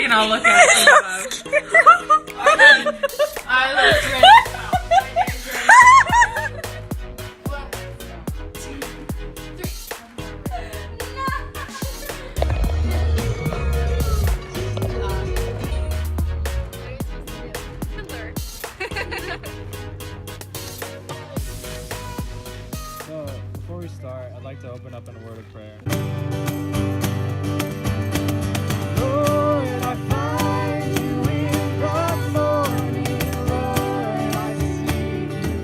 can all look at it from above. I look great. So, before we start, I'd like to open up in a word of prayer. Lord, I find you in the morning, Lord, I see you.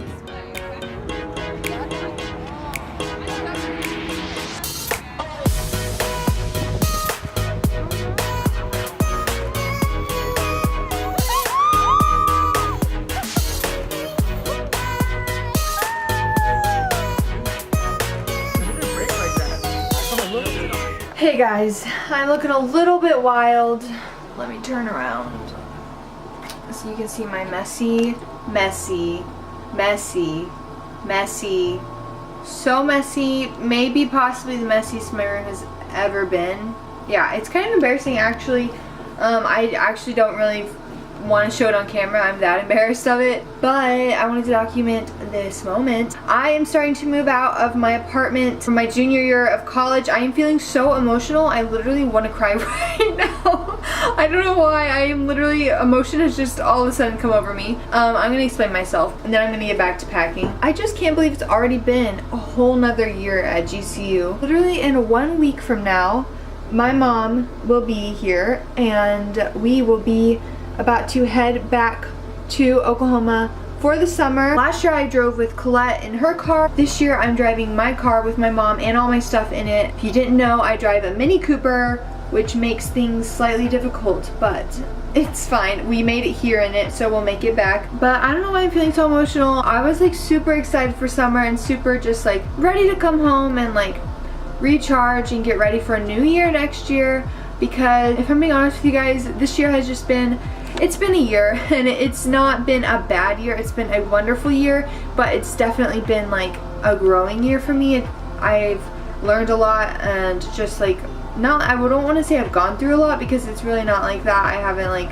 Hey guys, I'm looking a little bit wild. Let me turn around so you can see my messy, so messy, maybe possibly the messiest my room has ever been. Yeah, it's kind of embarrassing actually. I actually don't really want to show it on camera. I'm that embarrassed of it, but I wanted to document this moment. I am starting to move out of my apartment for my junior year of college. I am feeling so emotional. I literally want to cry right now. I don't know why. I am literally, emotion has just all of a sudden come over me. I'm gonna explain myself and then I'm gonna get back to packing. I just can't believe it's already been a whole nother year at GCU. Literally in 1 week from now, my mom will be here and we will be about to head back to Oklahoma for the summer. Last year I drove with Colette in her car. This year I'm driving my car with my mom and all my stuff in it. If you didn't know, I drive a Mini Cooper, which makes things slightly difficult, but it's fine. We made it here in it, so we'll make it back. But I don't know why I'm feeling so emotional. I was like super excited for summer and super just like ready to come home and like recharge and get ready for a new year next year, because if I'm being honest with you guys, this year has just been, it's been a year and it's not been a bad year. It's been a wonderful year, but it's definitely been like a growing year for me. I've learned a lot and just like, I don't want to say I've gone through a lot because it's really not like that. I haven't like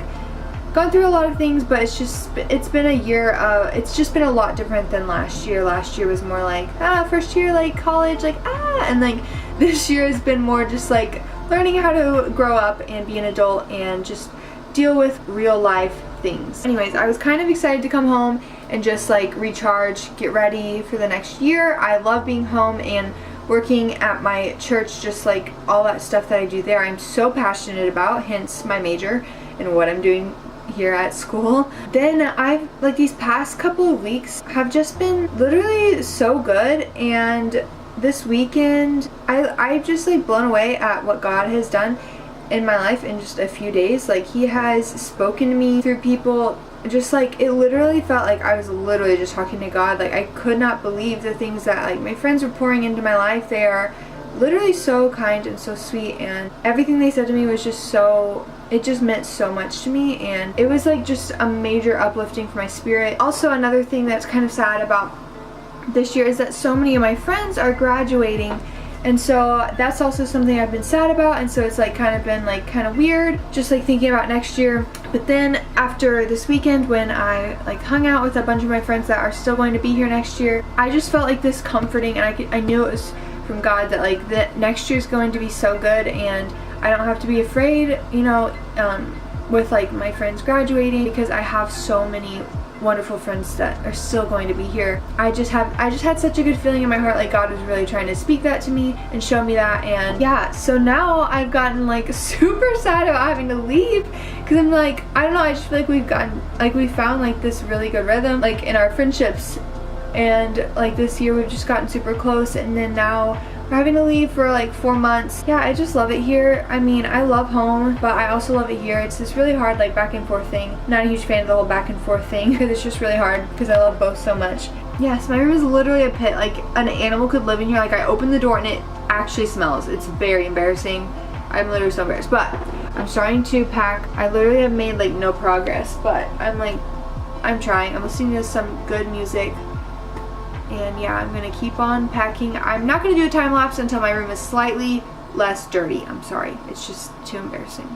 gone through a lot of things, but it's been a year of, it's just been a lot different than last year. Last year was more like, first year like college, like and like this year has been more just like learning how to grow up and be an adult and just deal with real life things. Anyways, I was kind of excited to come home and just like recharge, get ready for the next year. I love being home and working at my church, just like all that stuff that I do there. I'm so passionate about, hence my major and what I'm doing here at school. Then I've like these past couple of weeks have just been literally so good, and this weekend I've just like blown away at what God has done in my life in just a few days. Like he has spoken to me through people, just like it literally felt like I was literally just talking to God. Like I could not believe the things that like my friends were pouring into my life. They are literally so kind and so sweet, and everything they said to me was just so, it just meant so much to me, and it was like just a major uplifting for my spirit. Also, another thing that's kind of sad about this year is that so many of my friends are graduating, and so that's also something I've been sad about, and so it's like kind of been like kind of weird just like thinking about next year. But then after this weekend when I like hung out with a bunch of my friends that are still going to be here next year, I just felt like this comforting, and I knew it was from God that like that next year is going to be so good and I don't have to be afraid, you know, with like my friends graduating, because I have so many wonderful friends that are still going to be here. I just had such a good feeling in my heart, like God was really trying to speak that to me and show me that. And yeah, so now I've gotten like super sad about having to leave, because I'm like, I don't know, I just feel like we found like this really good rhythm like in our friendships, and like this year we've just gotten super close, and then now we're having to leave for like 4 months. Yeah, I just love it here. I mean, I love home, but I also love it here. It's this really hard like back and forth thing. Not a huge fan of the whole back and forth thing because it's just really hard because I love both so much. Yes, my room is literally a pit. Like an animal could live in here. Like I opened the door and it actually smells. It's very embarrassing. I'm literally so embarrassed, but I'm starting to pack. I literally have made like no progress, but I'm trying. I'm listening to some good music. And yeah, I'm gonna keep on packing. I'm not gonna do a time lapse until my room is slightly less dirty. I'm sorry, it's just too embarrassing.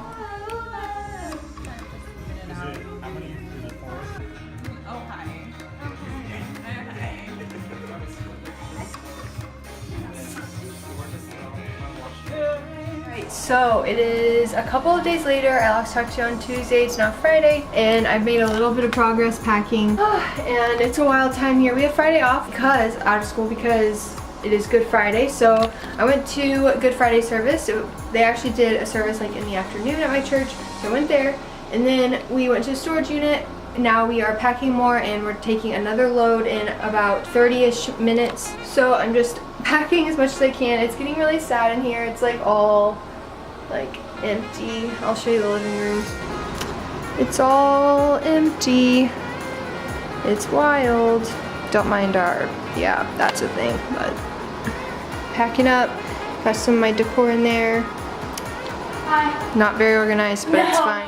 So it is a couple of days later. I last talked to you on Tuesday. It's now Friday, and I've made a little bit of progress packing. And it's a wild time here. We have Friday off because out of school because it is Good Friday. So I went to Good Friday service. They actually did a service like in the afternoon at my church. So I went there, and then we went to the storage unit. Now we are packing more, and we're taking another load in about 30-ish minutes. So I'm just packing as much as I can. It's getting really sad in here. It's like all like empty. I'll show you the living room. It's all empty. It's wild. Don't mind our, yeah, that's a thing, but packing up. Got some of my decor in there. Hi. Not very organized, but it's fine.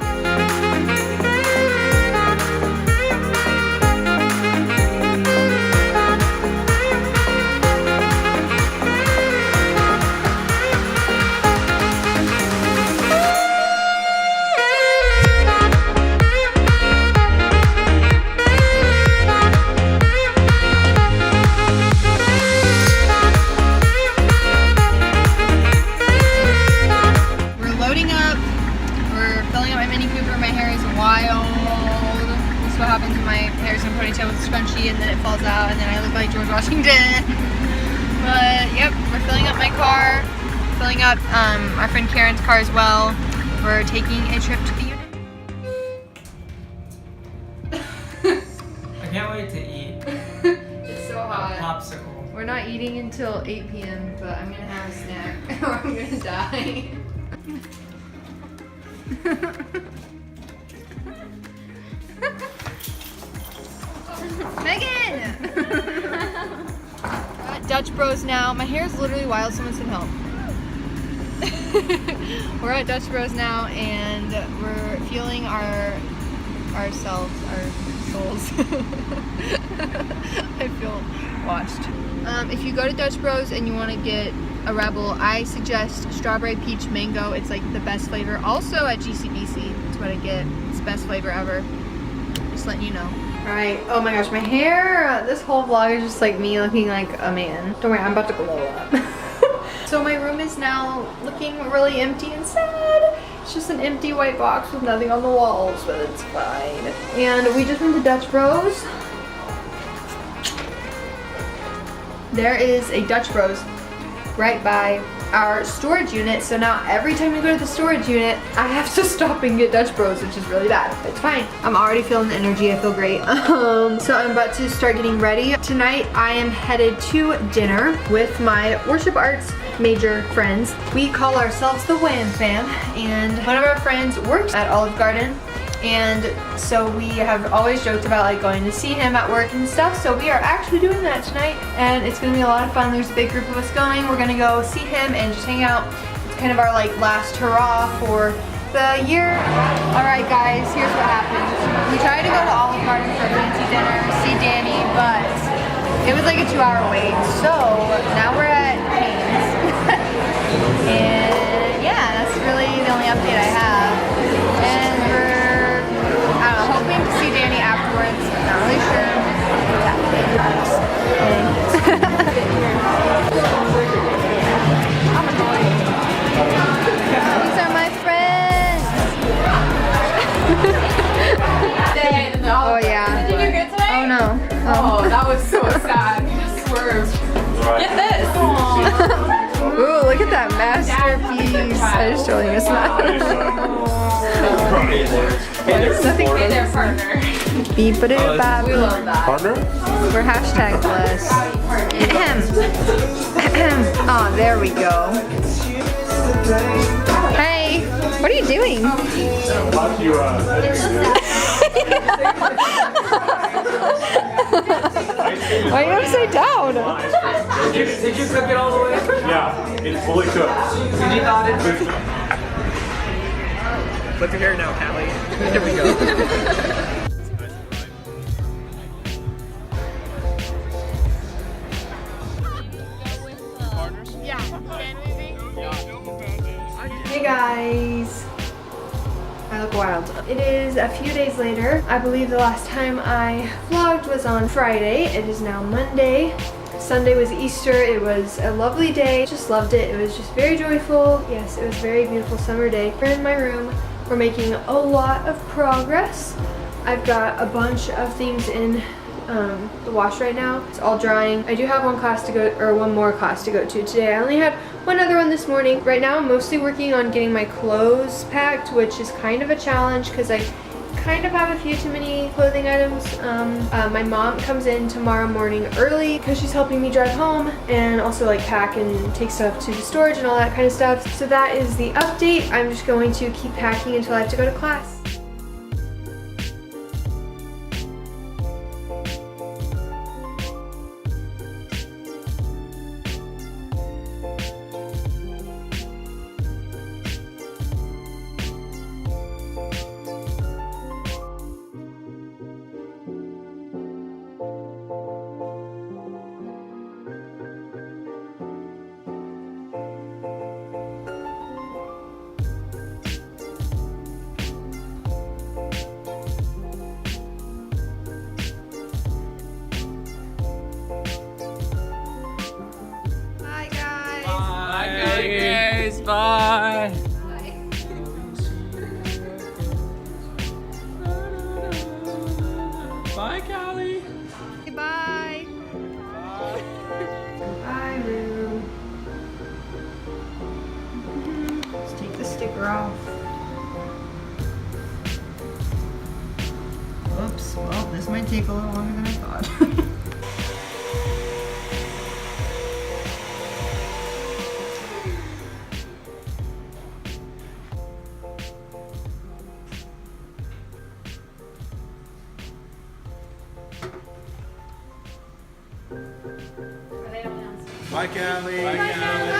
And then it falls out, and then I look like George Washington. But yep, we're filling up my car, filling up our friend Karen's car as well. We're taking a trip to the unit. I can't wait to eat. It's so hot. Popsicle. We're not eating until 8 p.m., but I'm gonna have a snack or I'm gonna die. Megan! We're at Dutch Bros now. My hair is literally wild. Someone send help. We're at Dutch Bros now, and we're feeling ourselves, our souls. I feel watched. If you go to Dutch Bros and you want to get a Rebel, I suggest strawberry peach mango. It's like the best flavor. Also at GCBC, that's what I get. It's the best flavor ever. Just letting you know. Alright, oh my gosh, my hair, this whole vlog is just like me looking like a man. Don't worry, I'm about to glow up. So my room is now looking really empty and sad. It's just an empty white box with nothing on the walls, but it's fine. And we just went to Dutch Bros. There is a Dutch Bros right by our storage unit, so now every time we go to the storage unit I have to stop and get Dutch Bros, which is really bad. It's fine. I'm already feeling the energy. I feel great. So I'm about to start getting ready. Tonight I am headed to dinner with my worship arts major friends. We call ourselves the Wham Fam, and one of our friends works at Olive Garden, and so we have always joked about like going to see him at work and stuff. So we are actually doing that tonight, and it's gonna be a lot of fun. There's a big group of us going. We're gonna go see him and just hang out. It's kind of our like last hurrah for the year. All right guys, here's what happened. We tried to go to Olive Garden for a fancy dinner, see Danny, but it was like a 2-hour wait. So now we're at Cane's. And yeah, that's really the only update I have. And we're hoping to see Danny afterwards. Not really sure. These are my friends. Oh yeah. Did you get today? Oh no. Oh, that was so sad. You just swerved. Get this. Ooh, look at that masterpiece. I just totally missed that. Hey there, partner. Beep-a-doo-bop. We love that. Partner? We're hashtag blessed. Oh, there we go. Hey, what are you doing? Watch you, Why are you upside down? Did you cook it all the way? Yeah, it's fully cooked. Did you not Look at her now, Hallie. Here we go. Hey guys. I look wild. It is a few days later. I believe the last time I vlogged was on Friday. It is now Monday. Sunday was Easter. It was a lovely day. Just loved it. It was just very joyful. Yes, it was a very beautiful summer day. We're in my room. We're making a lot of progress. I've got a bunch of things in the wash right now. It's all drying. I do have one more class to go to today. I only had one other one this morning. Right now I'm mostly working on getting my clothes packed, which is kind of a challenge because I kind of have a few too many clothing items. My mom comes in tomorrow morning early because she's helping me drive home and also like pack and take stuff to the storage and all that kind of stuff. So that is the update. I'm just going to keep packing until I have to go to class. Bye. Bye, Callie. Bye. Bye, Rue. Let's take the sticker off. Oops. Well, this might take a little longer than I thought. Bye, Callie. Bye, Callie.